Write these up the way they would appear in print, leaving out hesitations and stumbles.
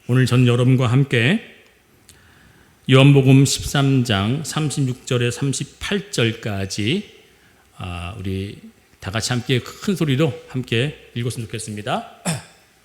오늘 전 여러분과 함께 요한복음 13장 36절에 38절까지 우리 다 같이 함께 큰 소리로 함께 읽었으면 좋겠습니다.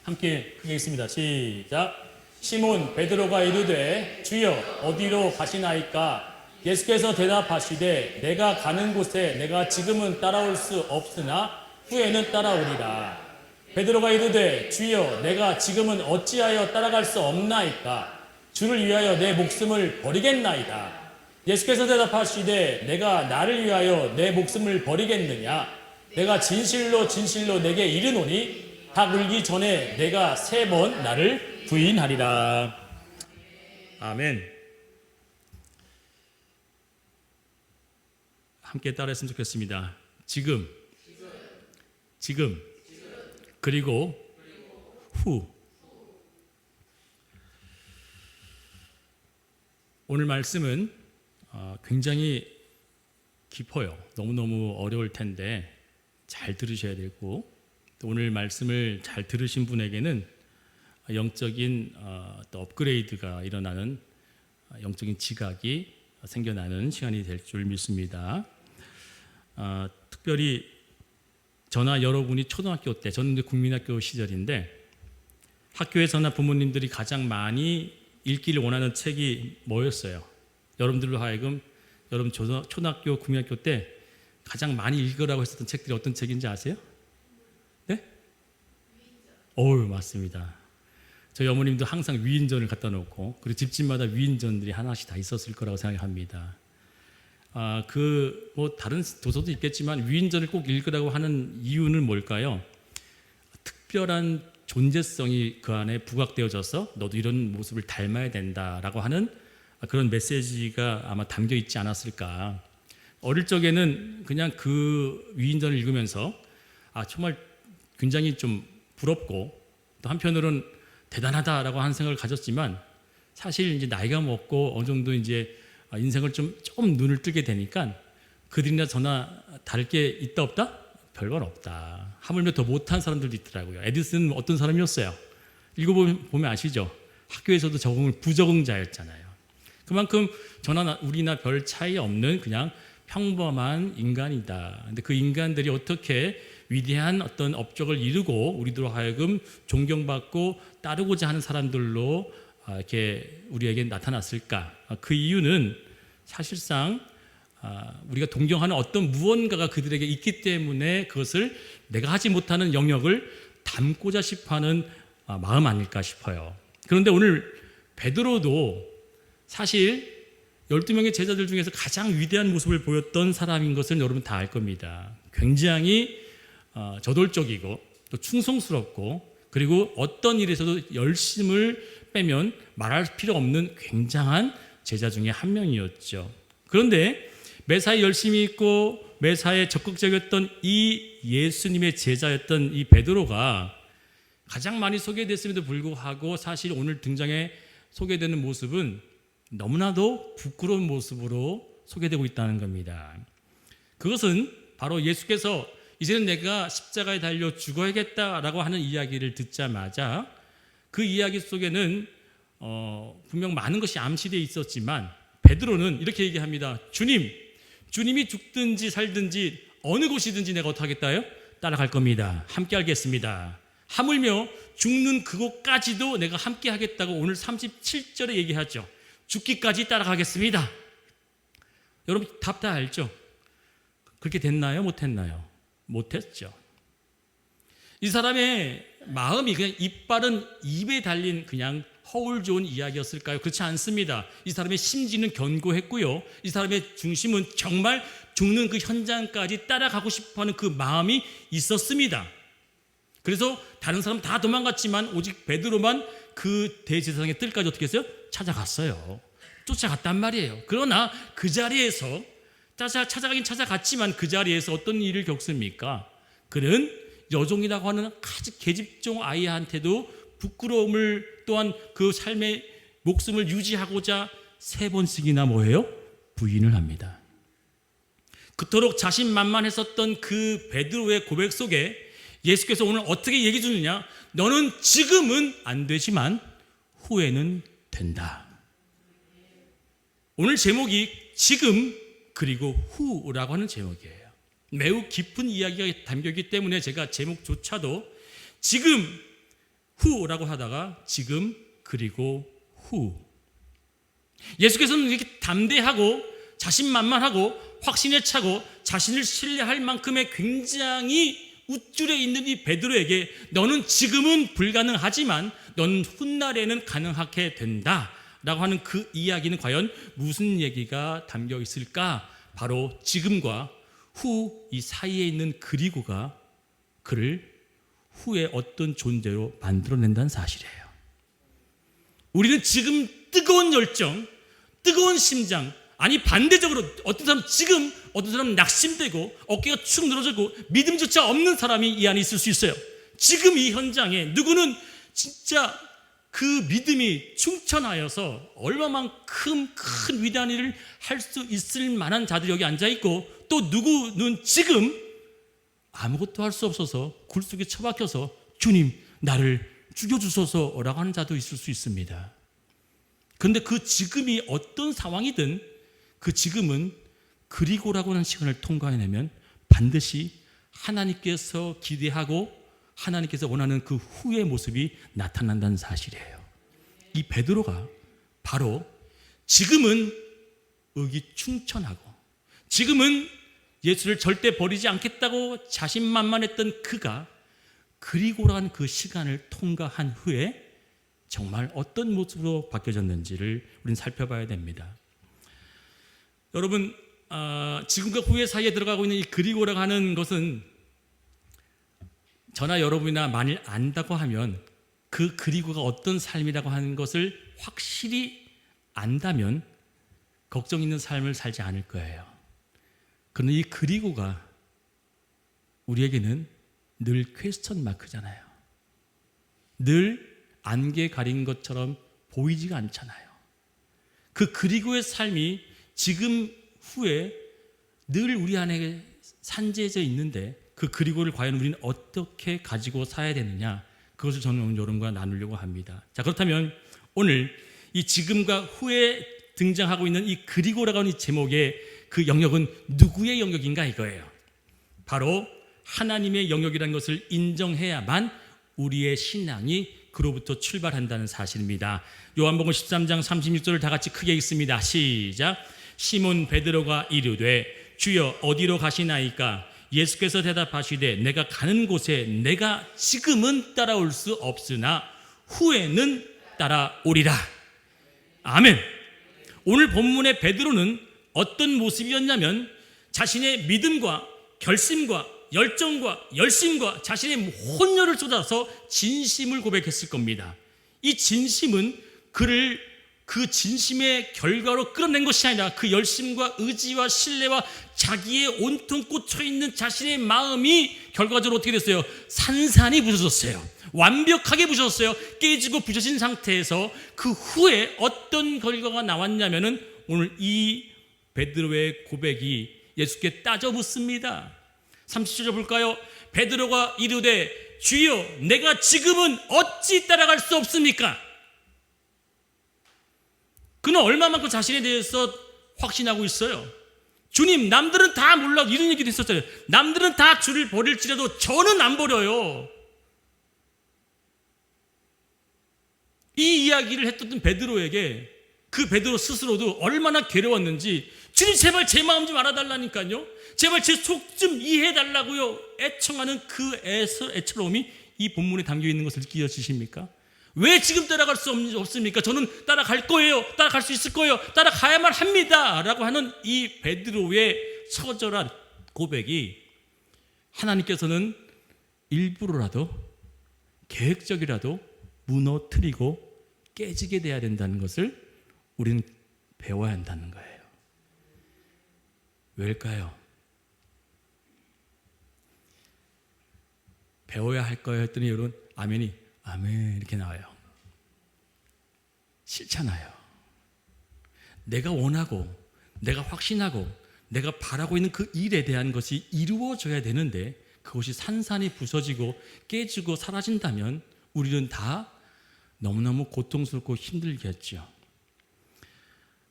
함께 크게 읽습니다. 시작. 시몬 베드로가 이르되 주여 어디로 가시나이까? 예수께서 대답하시되 내가 가는 곳에 내가 지금은 따라올 수 없으나 후에는 따라오리라. 베드로가 이르되 주여 내가 지금은 어찌하여 따라갈 수 없나이까? 주를 위하여 내 목숨을 버리겠나이다. 예수께서 대답하시되 내가 나를 위하여 내 목숨을 버리겠느냐? 내가 진실로 진실로 내게 이르노니 닭 울기 전에 내가 3번 나를 부인하리라. 아멘. 함께 따라했으면 좋겠습니다. 지금 그리고 후. 오늘 말씀은 굉장히 깊어요. 너무너무 어려울 텐데 잘 들으셔야 되고, 또 오늘 말씀을 잘 들으신 분에게는 영적인 또 업그레이드가 일어나는 영적인 지각이 생겨나는 시간이 될 줄 믿습니다. 특별히 저나 여러분이 초등학교 때, 저는 국민학교 시절인데 학교에서나 부모님들이 가장 많이 읽기를 원하는 책이 뭐였어요? 여러분들로 하여금 여러분 초등학교, 국민학교 때 가장 많이 읽으라고 했었던 책들이 어떤 책인지 아세요? 네? 맞습니다. 저희 어머님도 항상 위인전을 갖다 놓고, 그리고 집집마다 위인전들이 하나씩 다 있었을 거라고 생각합니다. 다른 도서도 있겠지만 위인전을 꼭 읽으라고 하는 이유는 뭘까요? 특별한 존재성이 그 안에 부각되어져서 너도 이런 모습을 닮아야 된다라고 하는 그런 메시지가 아마 담겨 있지 않았을까. 어릴 적에는 그냥 그 위인전을 읽으면서 정말 굉장히 좀 부럽고, 또 한편으로는 대단하다라고 하는 생각을 가졌지만, 사실 이제 나이가 먹고 어느 정도 이제 인생을 조금 눈을 뜨게 되니까 그들이나 저나 다를 게 있다 없다? 별건 없다. 하물며 더 못한 사람들도 있더라고요. 에디슨은 어떤 사람이었어요? 읽어보면 아시죠? 학교에서도 부적응자였잖아요. 그만큼 저나 우리나 별 차이 없는 그냥 평범한 인간이다. 근데 그 인간들이 어떻게 위대한 어떤 업적을 이루고 우리들로 하여금 존경받고 따르고자 하는 사람들로 이렇게 우리에게 나타났을까? 그 이유는 사실상 우리가 동경하는 어떤 무언가가 그들에게 있기 때문에 그것을 내가 하지 못하는 영역을 담고자 싶어하는 마음 아닐까 싶어요. 그런데 오늘 베드로도 사실 12명의 제자들 중에서 가장 위대한 모습을 보였던 사람인 것을 여러분 다 알 겁니다. 굉장히 저돌적이고 또 충성스럽고, 그리고 어떤 일에서도 열심을 빼면 말할 필요 없는 굉장한 제자 중에 한 명이었죠. 그런데 매사에 열심히 있고 매사에 적극적이었던 이 예수님의 제자였던 이 베드로가 가장 많이 소개됐음에도 불구하고 사실 오늘 등장에 소개되는 모습은 너무나도 부끄러운 모습으로 소개되고 있다는 겁니다. 그것은 바로 예수께서 이제는 내가 십자가에 달려 죽어야겠다라고 하는 이야기를 듣자마자 그 이야기 속에는 분명 많은 것이 암시되어 있었지만 베드로는 이렇게 얘기합니다. 주님이 죽든지 살든지 어느 곳이든지 내가 어떻게 하겠다요? 따라갈 겁니다. 함께 하겠습니다. 하물며 죽는 그곳까지도 내가 함께 하겠다고 오늘 37절에 얘기하죠. 죽기까지 따라가겠습니다. 여러분 답 다 알죠? 그렇게 됐나요? 못했나요? 못했죠. 이 사람의 마음이 그냥 이빨은 입에 달린 그냥 허울 좋은 이야기였을까요? 그렇지 않습니다. 이 사람의 심지는 견고했고요. 이 사람의 중심은 정말 죽는 그 현장까지 따라가고 싶어하는 그 마음이 있었습니다. 그래서 다른 사람 다 도망갔지만 오직 베드로만 그 대제사장의 뜰까지 어떻게 했어요? 찾아갔어요. 쫓아갔단 말이에요. 그러나 그 자리에서 찾아가긴 찾아갔지만 그 자리에서 어떤 일을 겪습니까? 그는 여종이라고 하는 아주 계집종 아이한테도 부끄러움을, 또한 그 삶의 목숨을 유지하고자 3번씩이나 뭐예요? 부인을 합니다. 그토록 자신만만했었던 그 베드로의 고백 속에 예수께서 오늘 어떻게 얘기해 주느냐? 너는 지금은 안 되지만 후회는 된다. 오늘 제목이 지금 그리고 후라고 하는 제목이에요. 매우 깊은 이야기가 담겨있기 때문에 제가 제목조차도 지금 후라고 하다가 지금 그리고 후. 예수께서는 이렇게 담대하고 자신만만하고 확신에 차고 자신을 신뢰할 만큼의 굉장히 우쭐에 있는 이 베드로에게 너는 지금은 불가능하지만 너는 훗날에는 가능하게 된다 라고 하는 그 이야기는 과연 무슨 얘기가 담겨 있을까? 바로 지금과 후 이 사이에 있는 그리고가 그를 후에 어떤 존재로 만들어낸다는 사실이에요. 우리는 지금 뜨거운 열정, 뜨거운 심장, 아니 반대적으로 어떤 사람 지금 어떤 사람은 낙심되고 어깨가 축 늘어지고 믿음조차 없는 사람이 이 안에 있을 수 있어요. 지금 이 현장에 누구는 진짜 그 믿음이 충천하여서 얼마만큼 큰 위대한 일을 할 수 있을 만한 자들이 여기 앉아있고 또 누구는 지금 아무것도 할 수 없어서 굴 속에 처박혀서 주님 나를 죽여주소서라고 하는 자도 있을 수 있습니다. 그런데 그 지금이 어떤 상황이든 그 지금은 그리고라고 하는 시간을 통과해내면 반드시 하나님께서 기대하고 하나님께서 원하는 그 후의 모습이 나타난다는 사실이에요. 이 베드로가 바로 지금은 의기충천하고 지금은 예수를 절대 버리지 않겠다고 자신만만했던 그가 그리고라는 그 시간을 통과한 후에 정말 어떤 모습으로 바뀌어졌는지를 우리는 살펴봐야 됩니다. 여러분, 지금과 후의 사이에 들어가고 있는 이 그리고라고 하는 것은 저나 여러분이나 만일 안다고 하면 그 그리고가 어떤 삶이라고 하는 것을 확실히 안다면 걱정 있는 삶을 살지 않을 거예요. 그런데 이 그리고가 우리에게는 늘 퀘스천 마크잖아요. 늘 안개 가린 것처럼 보이지가 않잖아요. 그 그리고의 삶이 지금 후에 늘 우리 안에 산재해져 있는데 그 그리고를 과연 우리는 어떻게 가지고 살아야 되느냐, 그것을 저는 오늘 여러분과 나누려고 합니다. 자, 그렇다면 오늘 이 지금과 후에 등장하고 있는 이 그리고라고 하는 이 제목의 그 영역은 누구의 영역인가 이거예요. 바로 하나님의 영역이라는 것을 인정해야만 우리의 신앙이 그로부터 출발한다는 사실입니다. 요한복음 13장 36절을 다 같이 크게 읽습니다. 시작. 시몬 베드로가 이르되 주여 어디로 가시나이까? 예수께서 대답하시되 내가 가는 곳에 내가 지금은 따라올 수 없으나 후에는 따라오리라. 아멘. 오늘 본문의 베드로는 어떤 모습이었냐면 자신의 믿음과 결심과 열정과 열심과 자신의 혼혈을 쏟아서 진심을 고백했을 겁니다. 이 진심은 그를 그 진심의 결과로 끌어낸 것이 아니라 그 열심과 의지와 신뢰와 자기의 온통 꽂혀있는 자신의 마음이 결과적으로 어떻게 됐어요? 산산이 부서졌어요. 완벽하게 부서졌어요. 깨지고 부서진 상태에서 그 후에 어떤 결과가 나왔냐면은 오늘 이 베드로의 고백이 예수께 따져 묻습니다. 37절 볼까요? 베드로가 이르되 주여 내가 지금은 어찌 따라갈 수 없습니까? 그는 얼마만큼 자신에 대해서 확신하고 있어요. 주님, 남들은 다 몰라. 이런 얘기도 했었잖아요. 남들은 다 주를 버릴지라도 저는 안 버려요. 이 이야기를 했던 베드로에게 그 베드로 스스로도 얼마나 괴로웠는지, 주님 제발 제 마음 좀 알아달라니까요, 제발 제 속 좀 이해해달라고요 애청하는 그 애처로움이 이 본문에 담겨있는 것을 느껴지십니까? 왜 지금 따라갈 수 없습니까? 저는 따라갈 거예요. 따라갈 수 있을 거예요. 따라가야만 합니다 라고 하는 이 베드로의 처절한 고백이 하나님께서는 일부러라도 계획적이라도 무너뜨리고 깨지게 돼야 된다는 것을 우리는 배워야 한다는 거예요. 왜일까요? 배워야 할 거예요 했더니 여러분 아멘이 아멘 이렇게 나와요. 싫잖아요. 내가 원하고 내가 확신하고 내가 바라고 있는 그 일에 대한 것이 이루어져야 되는데 그것이 산산이 부서지고 깨지고 사라진다면 우리는 다 너무너무 고통스럽고 힘들겠죠.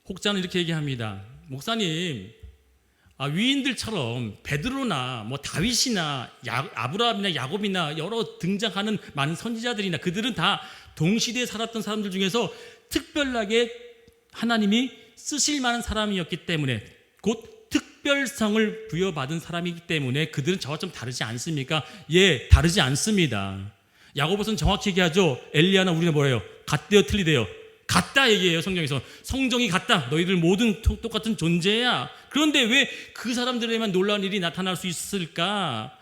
혹자는 이렇게 얘기합니다. 목사님, 위인들처럼 베드로나 뭐 다윗이나 아브라함이나 야곱이나 여러 등장하는 많은 선지자들이나 그들은 다 동시대에 살았던 사람들 중에서 특별하게 하나님이 쓰실 만한 사람이었기 때문에, 곧 특별성을 부여받은 사람이기 때문에 그들은 저와 좀 다르지 않습니까? 예, 다르지 않습니다. 야고보서는 정확히 얘기하죠. 엘리야나 우리는 뭐래요? 같대요, 틀리대요? 같다 얘기해요. 성경에서 성정이 같다. 너희들 모든 똑같은 존재야. 그런데 왜 그 사람들에만 놀라운 일이 나타날 수 있을까?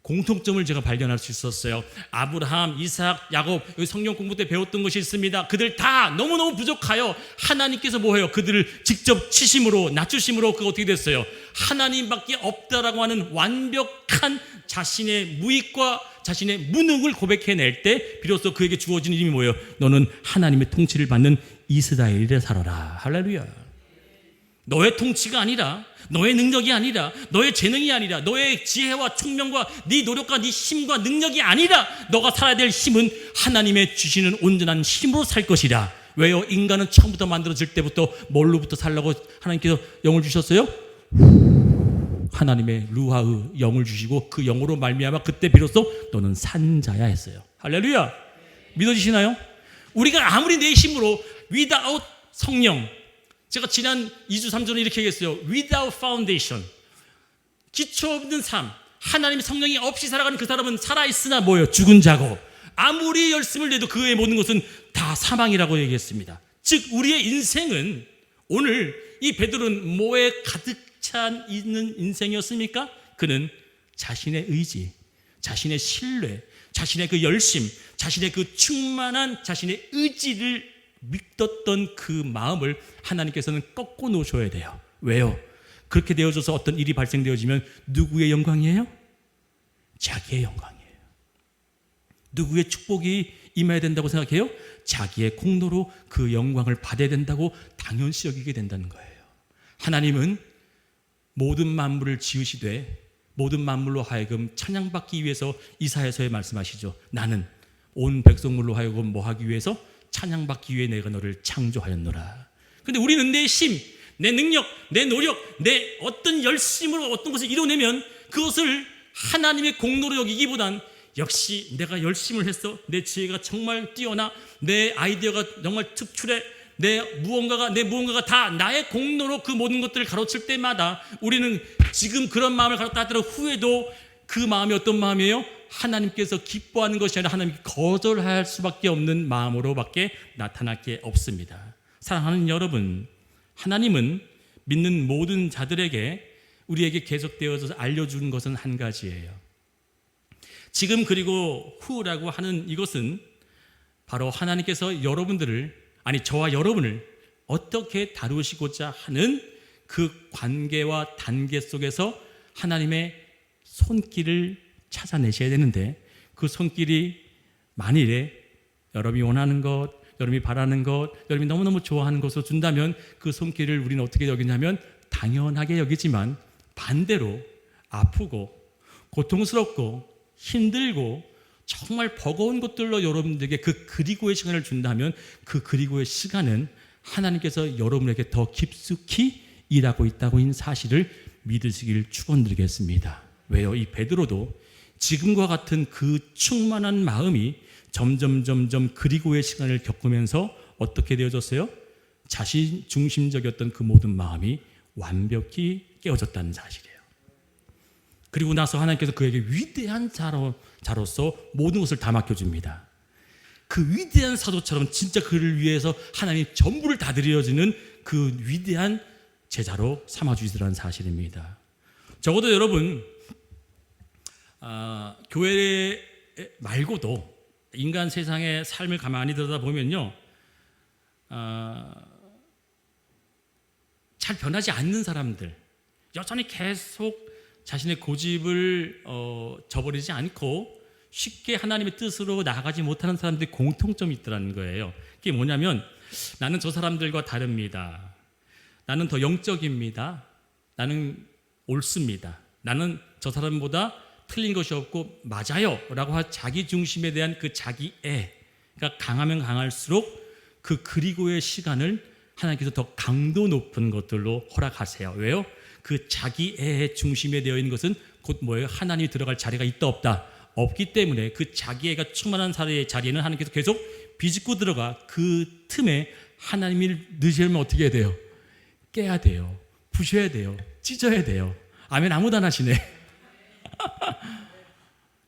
공통점을 제가 발견할 수 있었어요. 아브라함, 이삭, 야곱, 여기 성경 공부 때 배웠던 것이 있습니다. 그들 다 너무너무 부족하여 하나님께서 뭐해요? 그들을 직접 치심으로, 낮추심으로 그거 어떻게 됐어요? 하나님밖에 없다라고 하는 완벽한 자신의 무익과 자신의 무능을 고백해낼 때 비로소 그에게 주어진 이름이 뭐예요? 너는 하나님의 통치를 받는 이스라엘이라 살아라. 할렐루야. 너의 통치가 아니라, 너의 능력이 아니라, 너의 재능이 아니라, 너의 지혜와 총명과 네 노력과 네 힘과 능력이 아니라 너가 살아야 될 힘은 하나님의 주시는 온전한 힘으로 살 것이라. 왜요? 인간은 처음부터 만들어질 때부터 뭘로부터 살라고 하나님께서 영을 주셨어요? 하나님의 루하의 영을 주시고 그 영으로 말미암아 그때 비로소 너는 산자야 했어요. 할렐루야. 믿어지시나요? 우리가 아무리 내 힘으로 without 성령, 제가 지난 2주 3주 전에 이렇게 얘기했어요. without foundation, 기초 없는 삶, 하나님의 성령이 없이 살아가는 그 사람은 살아있으나 뭐예요? 죽은 자고, 아무리 열심을 내도 그의 모든 것은 다 사망이라고 얘기했습니다. 즉 우리의 인생은, 오늘 이 베드로는 뭐에 가득 찬 있는 인생이었습니까? 그는 자신의 의지, 자신의 신뢰, 자신의 그 열심, 자신의 그 충만한 자신의 의지를 믿었던 그 마음을 하나님께서는 꺾고 놓으셔야 돼요. 왜요? 그렇게 되어져서 어떤 일이 발생되어지면 누구의 영광이에요? 자기의 영광이에요. 누구의 축복이 임해야 된다고 생각해요? 자기의 공로로 그 영광을 받아야 된다고 당연시 여기게 된다는 거예요. 하나님은 모든 만물을 지으시되 모든 만물로 하여금 찬양받기 위해서 이사야서에 말씀하시죠. 나는 온 백성물로 하여금 뭐 하기 위해서? 찬양받기 위해 내가 너를 창조하였노라. 근데 우리는 내 힘, 내 능력, 내 노력, 내 어떤 열심으로 어떤 것을 이뤄내면 그것을 하나님의 공로로 여기기보단 역시 내가 열심을 했어, 내 지혜가 정말 뛰어나, 내 아이디어가 정말 특출해, 내 무언가가 다 나의 공로로 그 모든 것들을 가로칠 때마다 우리는 지금 그런 마음을 가졌다 하더라도 후에도 그 마음이 어떤 마음이에요? 하나님께서 기뻐하는 것이 아니라 하나님께 거절할 수밖에 없는 마음으로밖에 나타날 게 없습니다. 사랑하는 여러분, 하나님은 믿는 모든 자들에게 우리에게 계속되어서 알려주는 것은 한 가지예요. 지금 그리고 후라고 하는 이것은 바로 하나님께서 여러분들을, 아니 저와 여러분을 어떻게 다루시고자 하는 그 관계와 단계 속에서 하나님의 손길을 찾아내셔야 되는데, 그 손길이 만일에 여러분이 원하는 것, 여러분이 바라는 것, 여러분이 너무너무 좋아하는 것으로 준다면 그 손길을 우리는 어떻게 여기냐면 당연하게 여기지만 반대로 아프고 고통스럽고 힘들고 정말 버거운 것들로 여러분들에게 그 그리고의 시간을 준다면 그 그리고의 시간은 하나님께서 여러분에게 더 깊숙이 일하고 있다고 인 사실을 믿으시길 축원드리겠습니다. 왜요? 이 베드로도 지금과 같은 그 충만한 마음이 점점 그리고의 시간을 겪으면서 어떻게 되어졌어요? 자신 중심적이었던 그 모든 마음이 완벽히 깨어졌다는 사실이에요. 그리고 나서 하나님께서 그에게 위대한 자로서 모든 것을 다 맡겨줍니다. 그 위대한 사도처럼 진짜 그를 위해서 하나님 전부를 다 드려지는 그 위대한 제자로 삼아주시더라는 사실입니다. 적어도 여러분, 교회 말고도 인간 세상의 삶을 가만히 들여다보면요, 잘 변하지 않는 사람들, 여전히 계속 자신의 고집을 저버리지 않고 쉽게 하나님의 뜻으로 나아가지 못하는 사람들이 공통점이 있더라는 거예요. 그게 뭐냐면, 나는 저 사람들과 다릅니다. 나는 더 영적입니다. 나는 옳습니다. 나는 저 사람보다 틀린 것이 없고 맞아요 라고 한 자기 중심에 대한 그 자기애, 그러니까 강하면 강할수록 그 그리고의 시간을 하나님께서 더 강도 높은 것들로 허락하세요. 왜요? 그 자기애의 중심에 되어 있는 것은 곧 뭐예요? 하나님이 들어갈 자리가 있다 없다? 없기 때문에 그 자기애가 충만한 자리에는 하나님께서 계속 비집고 들어가 그 틈에 하나님이 늦으면 어떻게 해야 돼요? 깨야 돼요. 부셔야 돼요. 찢어야 돼요. 아멘. 아무도 안 하시네.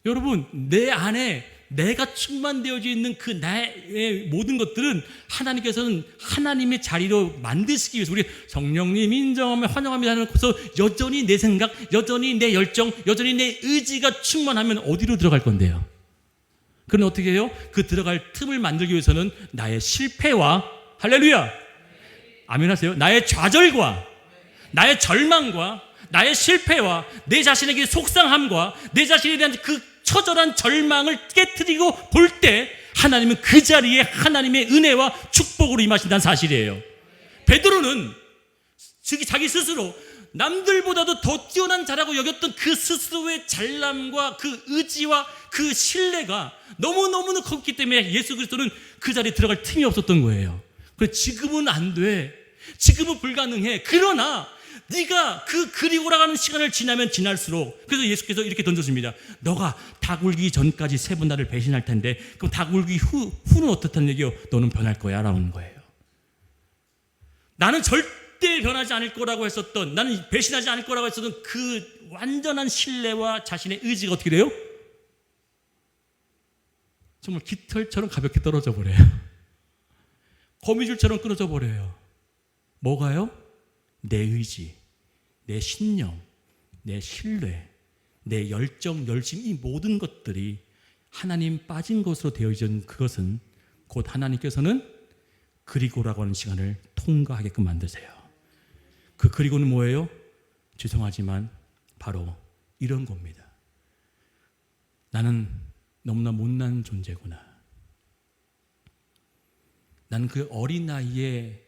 여러분, 내 안에 내가 충만되어져 있는 그 나의 모든 것들은 하나님께서는 하나님의 자리로 만드시기 위해서 우리 성령님 인정하며 환영합니다 하는 것서 여전히 내 생각, 여전히 내 열정, 여전히 내 의지가 충만하면 어디로 들어갈 건데요? 그럼 어떻게 해요? 그 들어갈 틈을 만들기 위해서는 나의 실패와 할렐루야! 아멘 하세요. 나의 좌절과 나의 절망과 나의 실패와 내 자신에게 속상함과 내 자신에 대한 그 처절한 절망을 깨트리고 볼 때 하나님은 그 자리에 하나님의 은혜와 축복으로 임하신다는 사실이에요. 베드로는 자기 스스로 남들보다도 더 뛰어난 자라고 여겼던 그 스스로의 잘남과 그 의지와 그 신뢰가 너무너무 컸기 때문에 예수 그리스도는 그 자리에 들어갈 틈이 없었던 거예요. 그래서 지금은 안 돼. 지금은 불가능해. 그러나 네가 그 그리고라가는 시간을 지나면 지날수록 그래서 예수께서 이렇게 던져줍니다. 너가 닭 울기 전까지 3번 나를 배신할 텐데 그럼 닭 울기 후는 어떻다는 얘기요? 너는 변할 거야 라는 거예요. 나는 절대 변하지 않을 거라고 했었던, 나는 배신하지 않을 거라고 했었던 그 완전한 신뢰와 자신의 의지가 어떻게 돼요? 정말 깃털처럼 가볍게 떨어져 버려요. 거미줄처럼 끊어져 버려요. 뭐가요? 내 의지, 내 신념, 내 신뢰, 내 열정, 열심, 이 모든 것들이 하나님 빠진 것으로 되어 있는 그것은 곧 하나님께서는 그리고라고 하는 시간을 통과하게끔 만드세요. 그 그리고는 뭐예요? 죄송하지만 바로 이런 겁니다. 나는 너무나 못난 존재구나. 나는 그 어린 나이에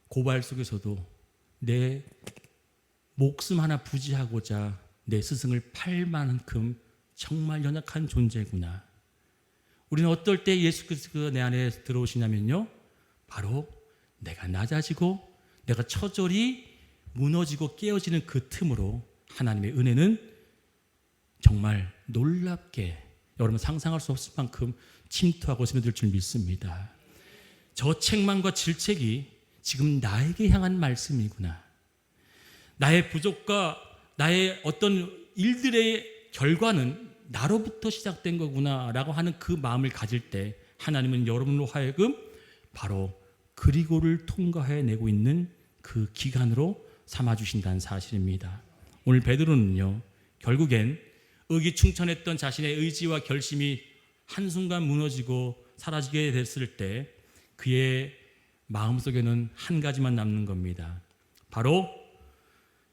고발 속에서도 내 목숨 하나 부지하고자 내 스승을 팔 만큼 정말 연약한 존재구나. 우리는 어떨 때 예수 그리스도가 내 안에 들어오시냐면요, 바로 내가 낮아지고 내가 처절히 무너지고 깨어지는 그 틈으로 하나님의 은혜는 정말 놀랍게 여러분 상상할 수 없을 만큼 침투하고 스며들 줄 믿습니다. 저 책망과 질책이 지금 나에게 향한 말씀이구나. 나의 부족과 나의 어떤 일들의 결과는 나로부터 시작된 거구나 라고 하는 그 마음을 가질 때 하나님은 여러분으로 하여금 바로 그리고를 통과해내고 있는 그 기간으로 삼아주신다는 사실입니다. 오늘 베드로는요, 결국엔 의기충천했던 자신의 의지와 결심이 한순간 무너지고 사라지게 됐을 때 그의 마음속에는 한 가지만 남는 겁니다. 바로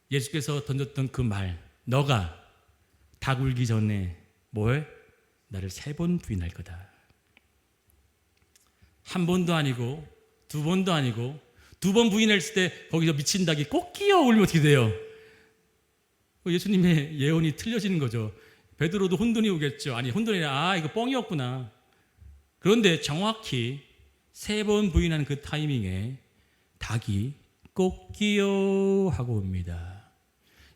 예수께서 던졌던 그 말, 너가 닭 울기 전에 뭐해? 나를 3번 부인할 거다. 한 번도 아니고 2번도 아니고 2번 부인했을 때 거기서 미친 닭이 꼭 끼어 울면 어떻게 돼요? 예수님의 예언이 틀려지는 거죠. 베드로도 혼돈이 오겠죠. 아니 혼돈이 아니라 이거 뻥이었구나. 그런데 정확히 3번 부인하는 그 타이밍에 닭이 꼭 끼어 하고 옵니다.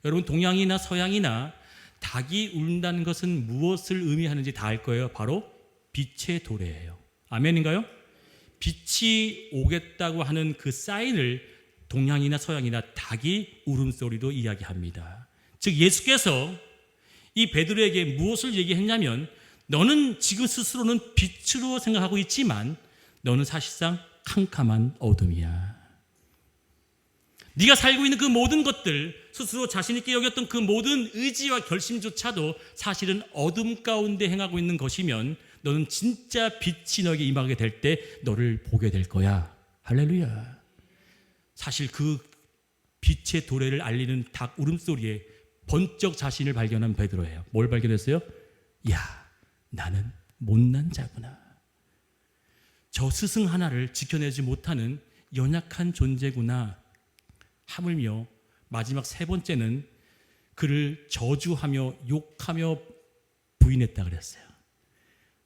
여러분 동양이나 서양이나 닭이 울다는 것은 무엇을 의미하는지 다 알 거예요. 바로 빛의 도래예요. 아멘인가요? 빛이 오겠다고 하는 그 사인을 동양이나 서양이나 닭이 울음소리로 이야기합니다. 즉 예수께서 이 베드로에게 무엇을 얘기했냐면 너는 지금 스스로는 빛으로 생각하고 있지만 너는 사실상 캄캄한 어둠이야. 네가 살고 있는 그 모든 것들, 스스로 자신 있게 여겼던 그 모든 의지와 결심조차도 사실은 어둠 가운데 행하고 있는 것이면 너는 진짜 빛이 너에게 임하게 될 때 너를 보게 될 거야. 할렐루야. 사실 그 빛의 도래를 알리는 닭 울음소리에 번쩍 자신을 발견한 베드로예요. 뭘 발견했어요? 야, 나는 못난 자구나. 저 스승 하나를 지켜내지 못하는 연약한 존재구나. 하물며 마지막 3번째는 그를 저주하며 욕하며 부인했다 그랬어요.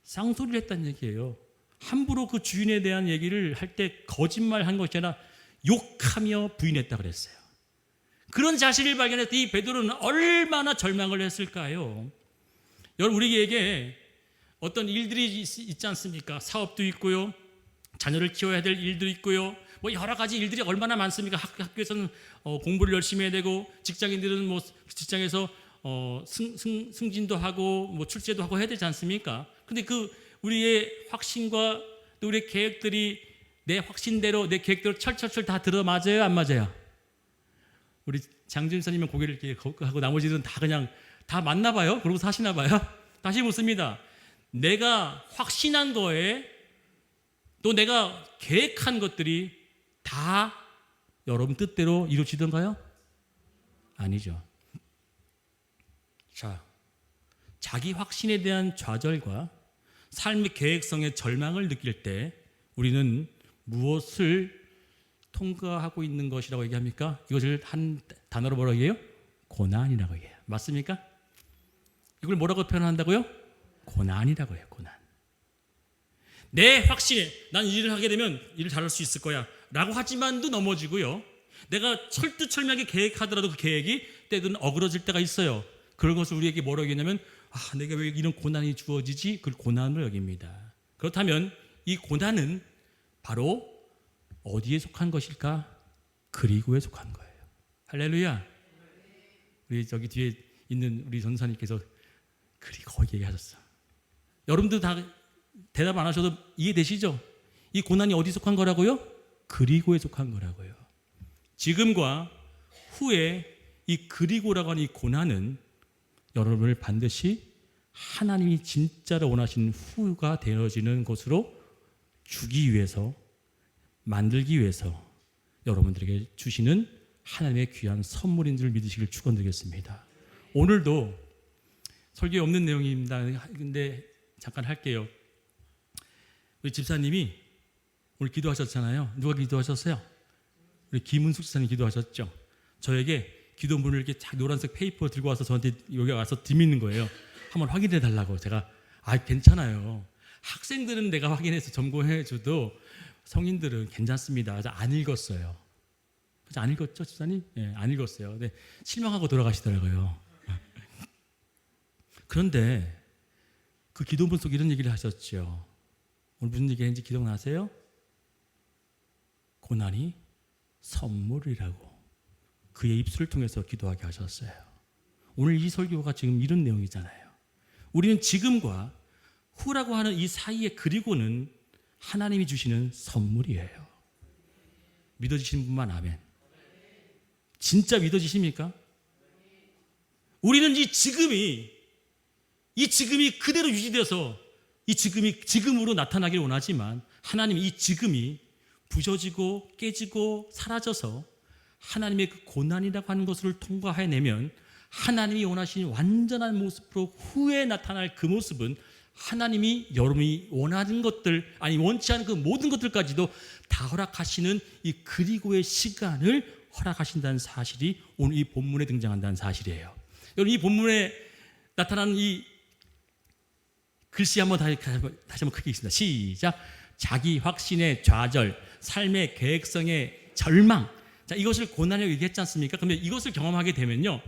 쌍소리를 했다는 얘기예요. 함부로 그 주인에 대한 얘기를 할 때 거짓말한 것이 아니라 욕하며 부인했다 그랬어요. 그런 자신을 발견했을 때 이 베드로는 얼마나 절망을 했을까요? 여러분, 우리에게 어떤 일들이 있지 않습니까? 사업도 있고요, 자녀를 키워야 될 일도 있고요, 뭐 여러 가지 일들이 얼마나 많습니까? 학교에서는 공부를 열심히 해야 되고, 직장인들은 뭐 직장에서 승진도 하고 뭐 출세도 하고 해야 되지 않습니까? 근데 그 우리의 확신과 또 우리의 계획들이 내 확신대로, 내 계획대로 철철철 다 들어맞아요, 안 맞아요? 우리 장진사님은 고개를 이렇게 하고 나머지는 다 그냥 다 맞나 봐요. 그러고 사시나 봐요. 다시 묻습니다. 내가 확신한 거에 또 내가 계획한 것들이 다 여러분 뜻대로 이루어지던가요? 아니죠. 자, 자기 확신에 대한 좌절과 삶의 계획성의 절망을 느낄 때 우리는 무엇을 통과하고 있는 것이라고 얘기합니까? 이것을 한 단어로 뭐라고 얘기해요? 고난이라고 얘기해요. 맞습니까? 이걸 뭐라고 표현한다고요? 고난이라고 해요. 고난. 내 확신에 난 일을 하게 되면 일을 잘할 수 있을 거야 라고 하지만도 넘어지고요, 내가 철두철미하게 계획하더라도 그 계획이 때든 어그러질 때가 있어요. 그런 것을 우리에게 뭐라고 얘기하냐면, 내가 왜 이런 고난이 주어지지? 그걸 고난으로 여깁니다. 그렇다면 이 고난은 바로 어디에 속한 것일까? 그리고에 속한 거예요. 할렐루야. 우리 저기 뒤에 있는 우리 전사님께서 그리고 얘기하셨어. 여러분들 다 대답 안 하셔도 이해되시죠? 이 고난이 어디 속한 거라고요? 그리고에 속한 거라고요. 지금과 후에 이 그리고라고 하는 이 고난은 여러분을 반드시 하나님이 진짜로 원하시는 후가 되어지는 것으로 주기 위해서, 만들기 위해서 여러분들에게 주시는 하나님의 귀한 선물인 줄 믿으시길 축원드리겠습니다. 오늘도 설교에 없는 내용입니다. 근데 잠깐 할게요. 우리 집사님이 오늘 기도하셨잖아요. 누가 기도하셨어요? 우리 김은숙 집사님 기도하셨죠. 저에게 기도문을 이렇게 노란색 페이퍼 들고 와서 저한테 여기 와서 드미는 거예요. 한번 확인해 달라고. 제가 괜찮아요. 학생들은 내가 확인해서 점검해 줘도 성인들은 괜찮습니다. 안 읽었어요. 안 읽었죠, 집사님? 네, 안 읽었어요. 네, 실망하고 돌아가시더라고요. 그런데 그 기도문 속에 이런 얘기를 하셨죠. 오늘 무슨 얘기인지 기억나세요? 고난이 선물이라고 그의 입술을 통해서 기도하게 하셨어요. 오늘 이 설교가 지금 이런 내용이잖아요. 우리는 지금과 후라고 하는 이 사이의 그리고는 하나님이 주시는 선물이에요. 믿어지시는 분만 아멘. 진짜 믿어지십니까? 우리는 이 지금이 그대로 유지돼서 이 지금이 지금으로 나타나길 원하지만, 하나님이 이 지금이 부서지고 깨지고 사라져서 하나님의 그 고난이라고 하는 것을 통과해내면 하나님이 원하시는 완전한 모습으로 후에 나타날 그 모습은 하나님이 여러분이 원하는 것들, 아니 원치 않은 그 모든 것들까지도 다 허락하시는 이 그리고의 시간을 허락하신다는 사실이 오늘 이 본문에 등장한다는 사실이에요. 여러분, 이 본문에 나타나는 이 글씨 한번 다시 한번 크게 읽습니다. 시작. 자기 확신의 좌절, 삶의 계획성의 절망. 자, 이것을 고난이라고 얘기했지 않습니까? 그러면 이것을 경험하게 되면요,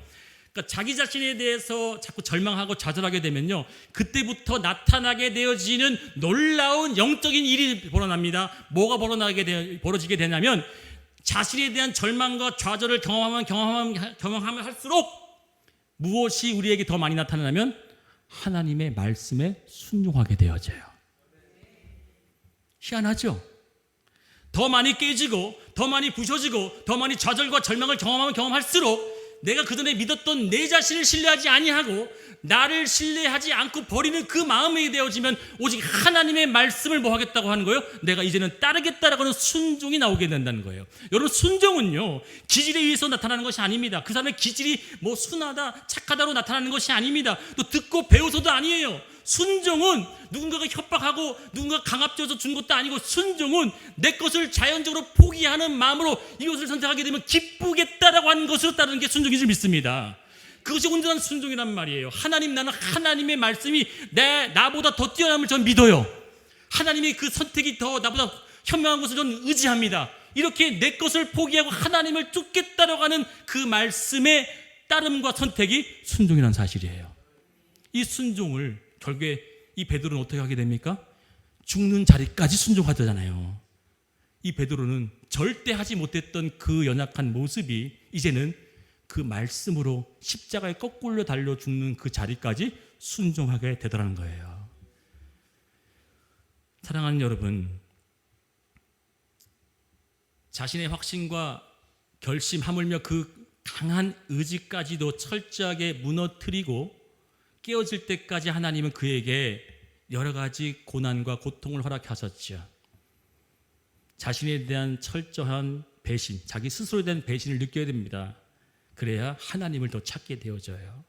그러니까 자기 자신에 대해서 자꾸 절망하고 좌절하게 되면요, 그때부터 나타나게 되어지는 놀라운 영적인 일이 벌어납니다. 뭐가 벌어지게 되냐면, 자신에 대한 절망과 좌절을 경험하면 할수록 무엇이 우리에게 더 많이 나타나냐면 하나님의 말씀에 순종하게 되어져요. 희한하죠? 더 많이 깨지고 더 많이 부셔지고 더 많이 좌절과 절망을 경험할수록 내가 그전에 믿었던 내 자신을 신뢰하지 아니하고 나를 신뢰하지 않고 버리는 그 마음이 되어지면 오직 하나님의 말씀을 뭐 하겠다고 하는 거예요? 내가 이제는 따르겠다라고 하는 순종이 나오게 된다는 거예요. 여러분, 순종은요 기질에 의해서 나타나는 것이 아닙니다. 그 사람의 기질이 뭐 순하다 착하다로 나타나는 것이 아닙니다. 또 듣고 배워서도 아니에요. 순종은 누군가가 협박하고 누군가가 강압되어서 준 것도 아니고, 순종은 내 것을 자연적으로 포기하는 마음으로 이것을 선택하게 되면 기쁘겠다라고 하는 것으로 따르는 게 순종인 줄 믿습니다. 그것이 온전한 순종이란 말이에요. 나는 하나님의 말씀이 나보다 더 뛰어남을 전 믿어요. 하나님의 그 선택이 더 나보다 현명한 것을 저는 의지합니다. 이렇게 내 것을 포기하고 하나님을 쫓겠다라고 하는 그 말씀의 따름과 선택이 순종이라는 사실이에요. 이 순종을 결국에 이 베드로는 어떻게 하게 됩니까? 죽는 자리까지 순종하잖아요. 이 베드로는 절대 하지 못했던 그 연약한 모습이 이제는 그 말씀으로 십자가에 거꾸로 달려 죽는 그 자리까지 순종하게 되더라는 거예요. 사랑하는 여러분, 자신의 확신과 결심, 하물며 그 강한 의지까지도 철저하게 무너뜨리고 깨어질 때까지 하나님은 그에게 여러 가지 고난과 고통을 허락하셨죠. 자신에 대한 철저한 배신, 자기 스스로에 대한 배신을 느껴야 됩니다. 그래야 하나님을 더 찾게 되어져요.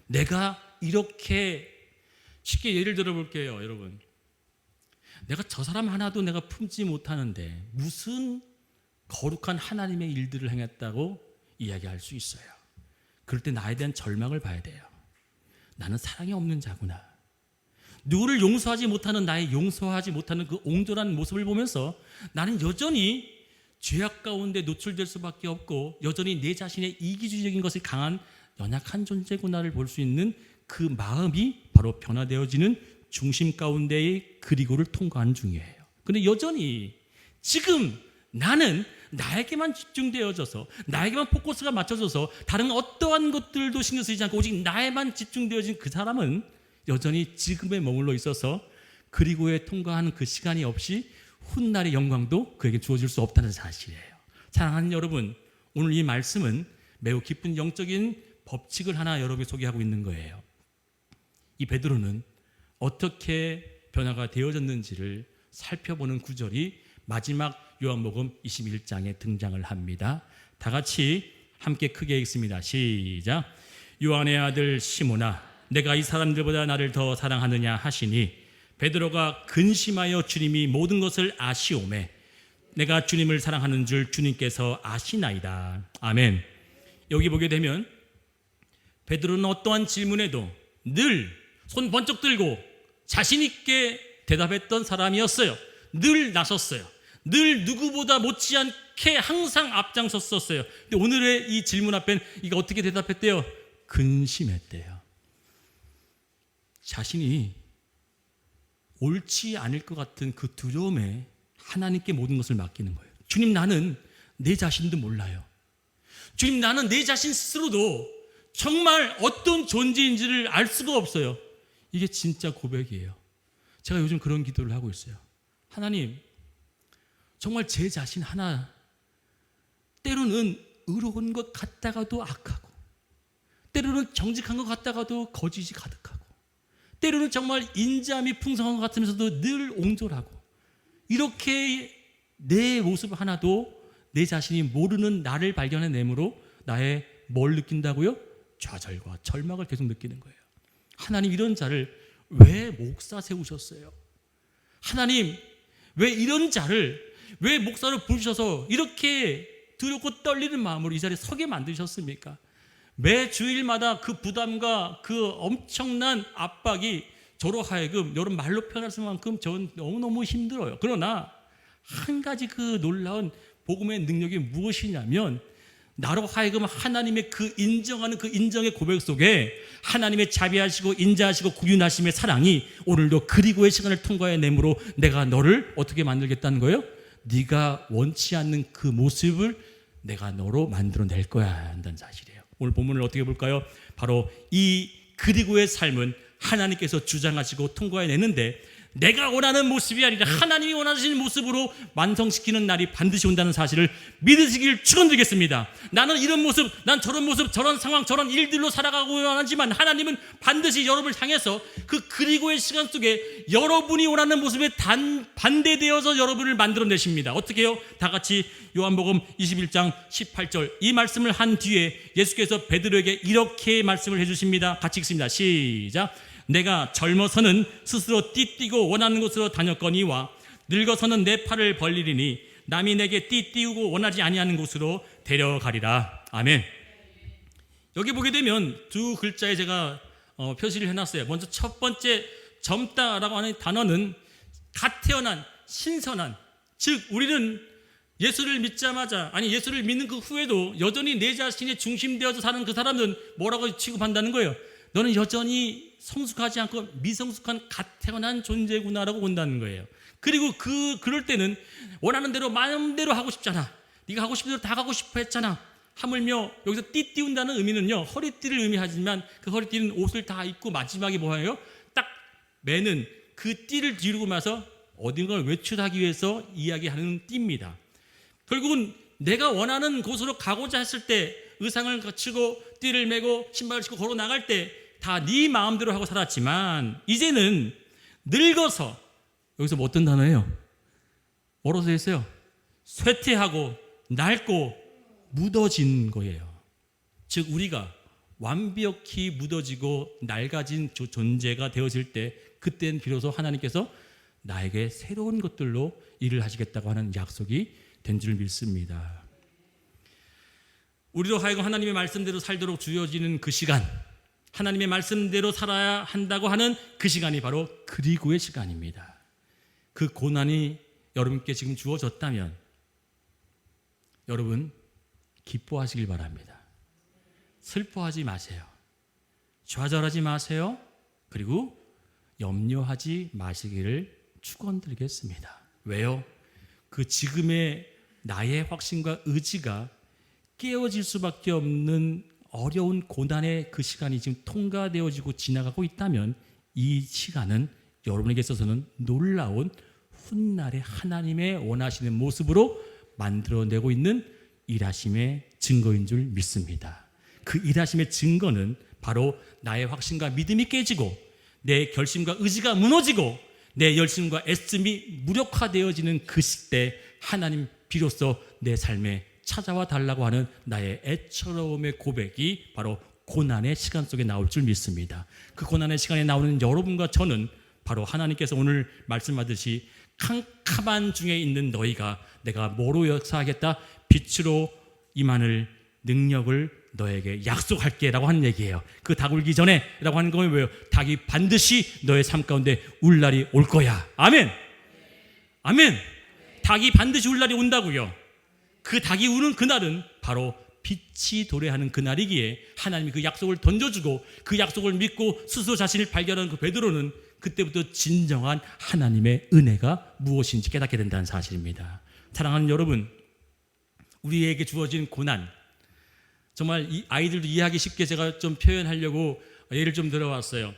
내가 이렇게 쉽게 예를 들어 볼게요, 여러분. 내가 저 사람 하나도 내가 품지 못하는데 무슨 거룩한 하나님의 일들을 행했다고 이야기할 수 있어요. 그럴 때 나에 대한 절망을 봐야 돼요. 나는 사랑이 없는 자구나. 누구를 용서하지 못하는 나의 용서하지 못하는 그 옹졸한 모습을 보면서 나는 여전히 죄악 가운데 노출될 수밖에 없고 여전히 내 자신의 이기주의적인 것이 강한 연약한 존재구나를 볼 수 있는 그 마음이 바로 변화되어지는 중심 가운데의 그리고를 통과하는 중이에요. 그런데 여전히 지금 나는 나에게만 집중되어져서 나에게만 포커스가 맞춰져서 다른 어떠한 것들도 신경 쓰이지 않고 오직 나에만 집중되어진 그 사람은 여전히 지금에 머물러 있어서 그리고에 통과하는 그 시간이 없이 훗날의 영광도 그에게 주어질 수 없다는 사실이에요. 사랑하는 여러분, 오늘 이 말씀은 매우 깊은 영적인 법칙을 하나 여러분에게 소개하고 있는 거예요. 이 베드로는 어떻게 변화가 되어졌는지를 살펴보는 구절이 마지막 요한복음 21장에 등장을 합니다. 다 같이 함께 크게 읽습니다. 시작. 요한의 아들 시몬아, 내가 이 사람들보다 나를 더 사랑하느냐 하시니 베드로가 근심하여 주님이 모든 것을 아시오매 내가 주님을 사랑하는 줄 주님께서 아시나이다. 아멘. 여기 보게 되면 베드로는 어떠한 질문에도 늘 손 번쩍 들고 자신 있게 대답했던 사람이었어요. 늘 나섰어요. 늘 누구보다 못지않게 항상 앞장섰었어요. 근데 오늘의 이 질문 앞엔 이거 어떻게 대답했대요? 근심했대요. 자신이 옳지 않을 것 같은 그 두려움에 하나님께 모든 것을 맡기는 거예요. 주님, 나는 내 자신도 몰라요. 주님, 나는 내 자신 스스로도 정말 어떤 존재인지를 알 수가 없어요. 이게 진짜 고백이에요. 제가 요즘 그런 기도를 하고 있어요. 하나님, 정말 제 자신 하나 때로는 의로운 것 같다가도 악하고 때로는 정직한 것 같다가도 거짓이 가득하고 때로는 정말 인자함이 풍성한 것 같으면서도 늘 옹졸하고 이렇게 내 모습 하나도 내 자신이 모르는 나를 발견해내므로 나의 뭘 느낀다고요? 좌절과 절망을 계속 느끼는 거예요. 하나님, 이런 자를 왜 목사 세우셨어요? 하나님, 왜 이런 자를 왜 목사로 부르셔서 이렇게 두렵고 떨리는 마음으로 이 자리에 서게 만드셨습니까? 매 주일마다 그 부담과 그 엄청난 압박이 저로 하여금 여러분 말로 표현할 만큼 저는 너무너무 힘들어요. 그러나 한 가지 그 놀라운 복음의 능력이 무엇이냐면 나로 하여금 하나님의 그 인정하는 그 인정의 고백 속에 하나님의 자비하시고 인자하시고 구윤하심의 사랑이 오늘도 그리고의 시간을 통과해내므로 내가 너를 어떻게 만들겠다는 거예요? 네가 원치 않는 그 모습을 내가 너로 만들어낼 거야 한다는 사실이에요. 오늘 본문을 어떻게 볼까요? 바로 이 그리고의 삶은 하나님께서 주장하시고 통과해내는데 내가 원하는 모습이 아니라 하나님이 원하시는 모습으로 완성시키는 날이 반드시 온다는 사실을 믿으시길 축원드리겠습니다. 나는 이런 모습, 난 저런 모습, 저런 상황, 저런 일들로 살아가고 하지만 하나님은 반드시 여러분을 향해서 그 그리고의 시간 속에 여러분이 원하는 모습에 반대되어서 여러분을 만들어내십니다. 어떻게 해요? 다 같이 요한복음 21장 18절 이 말씀을 한 뒤에 예수께서 베드로에게 이렇게 말씀을 해주십니다. 같이 읽습니다. 시작. 내가 젊어서는 스스로 띠띠고 원하는 곳으로 다녔거니와 늙어서는 내 팔을 벌리리니 남이 내게 띠띠우고 원하지 아니하는 곳으로 데려가리라. 아멘. 여기 보게 되면 두 글자에 제가 표시를 해놨어요. 먼저 첫 번째 젊다라고 하는 단어는 갓 태어난 신선한, 즉 우리는 예수를 믿자마자, 아니 예수를 믿는 그 후에도 여전히 내 자신의 중심되어서 사는 그 사람은 뭐라고 취급한다는 거예요? 너는 여전히 성숙하지 않고 미성숙한 갓 태어난 존재구나라고 본다는 거예요. 그리고 그럴 때는 원하는 대로 마음대로 하고 싶잖아. 네가 하고 싶은 대로 다 가고 싶어 했잖아. 하물며 여기서 띠 띄운다는 의미는요, 허리띠를 의미하지만 그 허리띠는 옷을 다 입고 마지막에 뭐예요? 딱 매는 그 띠를 뒤르고 나서 어딘가를 외출하기 위해서 이야기하는 띠입니다. 결국은 내가 원하는 곳으로 가고자 했을 때 의상을 갖추고 띠를 매고 신발을 신고 걸어 나갈 때 다 네 마음대로 하고 살았지만 이제는 늙어서, 여기서 뭐 어떤 단어예요? 뭐라고 써 있어요? 쇠퇴하고 낡고 묻어진 거예요. 즉 우리가 완벽히 묻어지고 낡아진 존재가 되어질 때, 그때는 비로소 하나님께서 나에게 새로운 것들로 일을 하시겠다고 하는 약속이 된 줄 믿습니다. 우리로 하여금 하나님의 말씀대로 살도록 주어지는 그 시간, 하나님의 말씀대로 살아야 한다고 하는 그 시간이 바로 그리고의 시간입니다. 그 고난이 여러분께 지금 주어졌다면 여러분 기뻐하시길 바랍니다. 슬퍼하지 마세요. 좌절하지 마세요. 그리고 염려하지 마시기를 축원드리겠습니다. 왜요? 그 지금의 나의 확신과 의지가 깨어질 수밖에 없는 어려운 고난의 그 시간이 지금 통과되어지고 지나가고 있다면 이 시간은 여러분에게 있어서는 놀라운 훗날의 하나님의 원하시는 모습으로 만들어내고 있는 일하심의 증거인 줄 믿습니다. 그 일하심의 증거는 바로 나의 확신과 믿음이 깨지고 내 결심과 의지가 무너지고 내 열심과 애씀이 무력화되어지는 그 시대, 하나님 비로소 내 삶에 찾아와 달라고 하는 나의 애처로움의 고백이 바로 고난의 시간 속에 나올 줄 믿습니다. 그 고난의 시간에 나오는 여러분과 저는 바로 하나님께서 오늘 말씀하듯이 캄캄한 중에 있는 너희가 내가 뭐로 역사하겠다? 빛으로 임하는 능력을 너에게 약속할게 라고 하는 얘기예요. 그 닭 울기 전에 라고 하는 건 왜요? 닭이 반드시 너의 삶 가운데 울 날이 올 거야. 아멘. 아멘. 닭이 반드시 울 날이 온다고요. 그 닭이 우는 그날은 바로 빛이 도래하는 그날이기에 하나님이 그 약속을 던져주고 그 약속을 믿고 스스로 자신을 발견하는 그 베드로는 그때부터 진정한 하나님의 은혜가 무엇인지 깨닫게 된다는 사실입니다. 사랑하는 여러분, 우리에게 주어진 고난, 정말 이 아이들도 이해하기 쉽게 제가 좀 표현하려고 예를 좀 들어왔어요.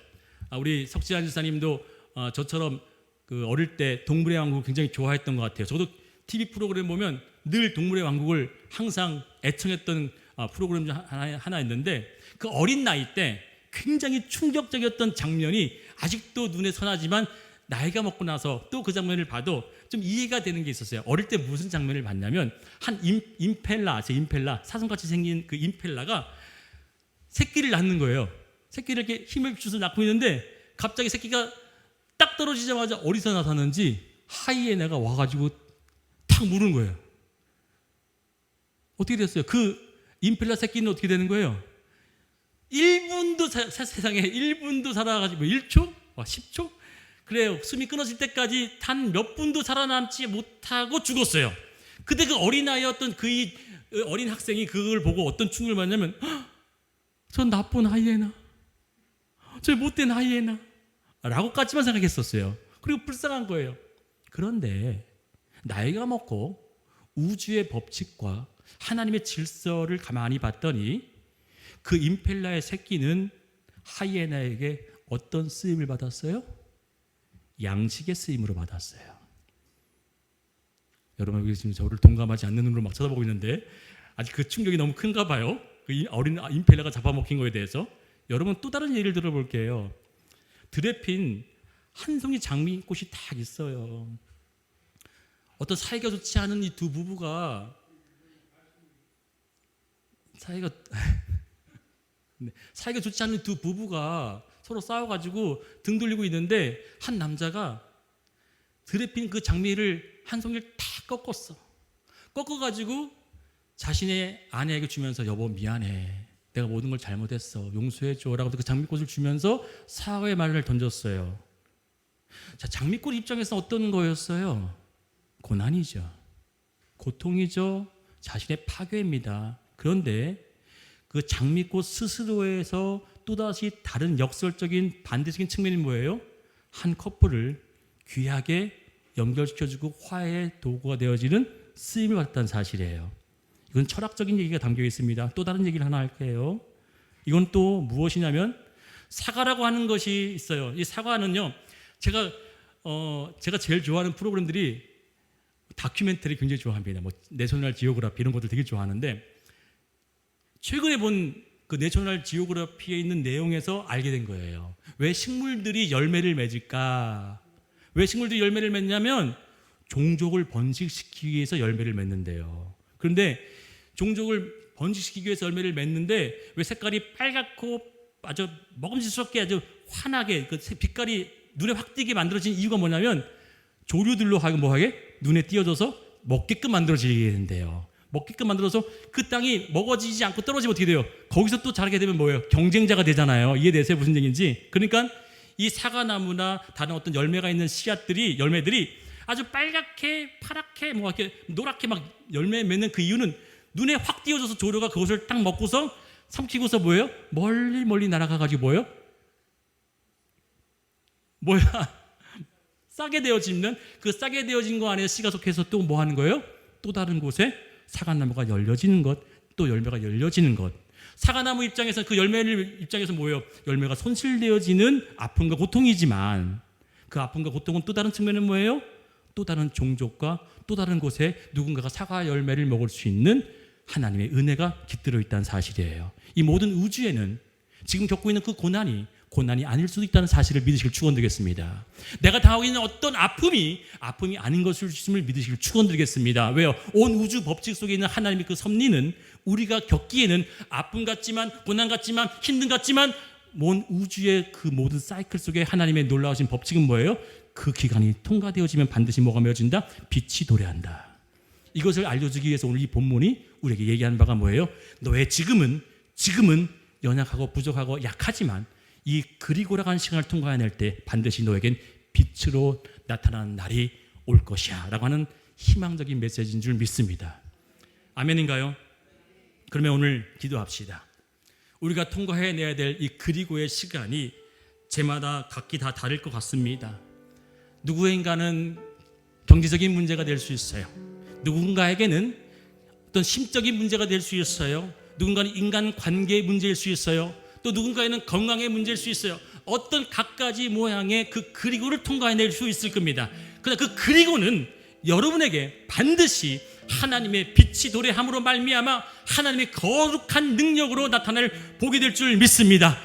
우리 석지한 지사님도 저처럼 그 어릴 때 동물의 왕국 굉장히 좋아했던 것 같아요. 저도 TV 프로그램 보면 늘 동물의 왕국을 항상 애청했던 프로그램 중 하나였는데, 그 어린 나이 때 굉장히 충격적이었던 장면이 아직도 눈에 선하지만 나이가 먹고 나서 또 그 장면을 봐도 좀 이해가 되는 게 있었어요. 어릴 때 무슨 장면을 봤냐면 한 임펠라, 사슴같이 생긴 그 임펠라가 새끼를 낳는 거예요. 새끼를 이렇게 힘을 주서 낳고 있는데 갑자기 새끼가 딱 떨어지자마자 어디서 나타났는지 하이에나가 와가지고 탁 무는 거예요. 어떻게 됐어요? 그 임펠라 새끼는 어떻게 되는 거예요? 1분도 세상에 1분도 살아가지고 1초? 10초? 그래요. 숨이 끊어질 때까지 단 몇 분도 살아남지 못하고 죽었어요. 근데 그 어린아이였던 그 어린 학생이 그걸 보고 어떤 충격을 받냐면, 저 나쁜 하이에나, 저 못된 하이에나 라고까지만 생각했었어요. 그리고 불쌍한 거예요. 그런데 나이가 먹고 우주의 법칙과 하나님의 질서를 가만히 봤더니 그 임펠라의 새끼는 하이에나에게 어떤 쓰임을 받았어요? 양식의 쓰임으로 받았어요. 여러분 여기 지금 저를 동감하지 않는 눈으로 막 쳐다보고 있는데 아직 그 충격이 너무 큰가 봐요. 그 어린 임펠라가 잡아먹힌 거에 대해서. 여러분 또 다른 예를 들어볼게요. 들에 핀 한 송이 장미꽃이 딱 있어요. 어떤 사이가 좋지 않은 이 두 부부가 사이가 좋지 않은 두 부부가 서로 싸워가지고 등 돌리고 있는데 한 남자가 들에 핀 그 장미를 한 송이를 탁 꺾어가지고 자신의 아내에게 주면서 여보 미안해, 내가 모든 걸 잘못했어, 용서해줘 라고 그 장미꽃을 주면서 사과의 말을 던졌어요. 자, 장미꽃 입장에서 어떤 거였어요? 고난이죠. 고통이죠. 자신의 파괴입니다. 그런데 그 장미꽃 스스로에서 또다시 다른 역설적인 반대적인 측면이 뭐예요? 한 커플을 귀하게 연결시켜주고 화해의 도구가 되어지는 쓰임을 받았다는 사실이에요. 이건 철학적인 얘기가 담겨 있습니다. 또 다른 얘기를 하나 할게요. 이건 또 무엇이냐면 사과라고 하는 것이 있어요. 이 사과는요, 제가 제일 좋아하는 프로그램들이 다큐멘터리 굉장히 좋아합니다. 뭐 내셔널 지오그래피 이런 것들 되게 좋아하는데, 최근에 본 그 내셔널 지오그래피에 있는 내용에서 알게 된 거예요. 왜 식물들이 열매를 맺을까? 왜 식물들이 열매를 맺냐면 종족을 번식시키기 위해서 열매를 맺는데요. 그런데 종족을 번식시키기 위해서 열매를 맺는데 왜 색깔이 빨갛고 아주 먹음직스럽게 아주 환하게 그 빛깔이 눈에 확 띄게 만들어진 이유가 뭐냐면 조류들로 하여금 뭐하게 눈에 띄어져서 먹게끔 만들어지게 된대요. 먹게끔 만들어서 그 땅이 먹어지지 않고 떨어지면 어떻게 돼요? 거기서 또 자라게 되면 뭐예요? 경쟁자가 되잖아요. 이해되세요? 무슨 얘기인지. 그러니까 이 사과나무나 다른 어떤 열매가 있는 열매들이 아주 빨갛게 파랗게 뭐 이렇게 노랗게 막 열매 맺는 그 이유는 눈에 확 띄어져서 조류가 그것을 딱 먹고서 삼키고서 뭐예요? 멀리 날아가 가지고 뭐예요? 싸게 되어지는 그 싸게 되어진 거 안에 씨가 속해서 또 뭐 하는 거예요? 또 다른 곳에 사과나무가 열려지는 것, 또 열매가 열려지는 것. 사과나무 입장에서 그 열매를 입장에서 뭐예요? 열매가 손실되어지는 아픔과 고통이지만 그 아픔과 고통은 또 다른 측면은 뭐예요? 또 다른 종족과 또 다른 곳에 누군가가 사과 열매를 먹을 수 있는 하나님의 은혜가 깃들어 있다는 사실이에요. 이 모든 우주에는 지금 겪고 있는 그 고난이 아닐 수도 있다는 사실을 믿으시길 축원드리겠습니다. 내가 당하고 있는 어떤 아픔이 아닌 것을 주심을 믿으시길 축원드리겠습니다. 왜요? 온 우주 법칙 속에 있는 하나님의 그 섭리는 우리가 겪기에는 아픔 같지만 고난 같지만 힘든 같지만 온 우주의 그 모든 사이클 속에 하나님의 놀라우신 법칙은 뭐예요? 그 기간이 통과되어지면 반드시 뭐가 맺어진다? 빛이 도래한다. 이것을 알려주기 위해서 오늘 이 본문이 우리에게 얘기하는 바가 뭐예요? 너의 지금은 연약하고 부족하고 약하지만 이 그리고라간 시간을 통과해낼 때 반드시 너에겐 빛으로 나타나는 날이 올 것이야 라고 하는 희망적인 메시지인 줄 믿습니다. 아멘인가요? 그러면 오늘 기도합시다. 우리가 통과해내야 될 이 그리고의 시간이 제마다 각기 다 다를 것 같습니다. 누구인가는 경제적인 문제가 될 수 있어요. 누군가에게는 어떤 심적인 문제가 될 수 있어요. 누군가는 인간관계의 문제일 수 있어요. 또 누군가에는 건강의 문제일 수 있어요. 어떤 갖가지 모양의 그 그리고를 통과해낼 수 있을 겁니다. 그러나 그 그리고는 여러분에게 반드시 하나님의 빛이 도래함으로 말미암아 하나님의 거룩한 능력으로 나타날 복이 될 줄 믿습니다.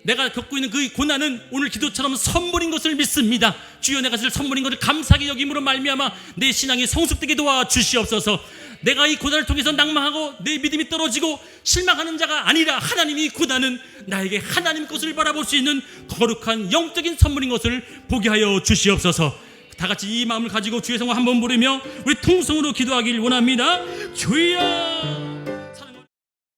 내가 겪고 있는 그 고난은 오늘 기도처럼 선물인 것을 믿습니다. 주여, 내가 줄 선물인 것을 감사하게 여김으로 말미암아 내 신앙이 성숙되게 도와주시옵소서. 내가 이 고난을 통해서 낭망하고 내 믿음이 떨어지고 실망하는 자가 아니라 하나님이 고난은 나에게 하나님 것을 바라볼 수 있는 거룩한 영적인 선물인 것을 보게 하여 주시옵소서. 다 같이 이 마음을 가지고 주의 성화 한번 부르며 우리 통성으로 기도하길 원합니다. 주여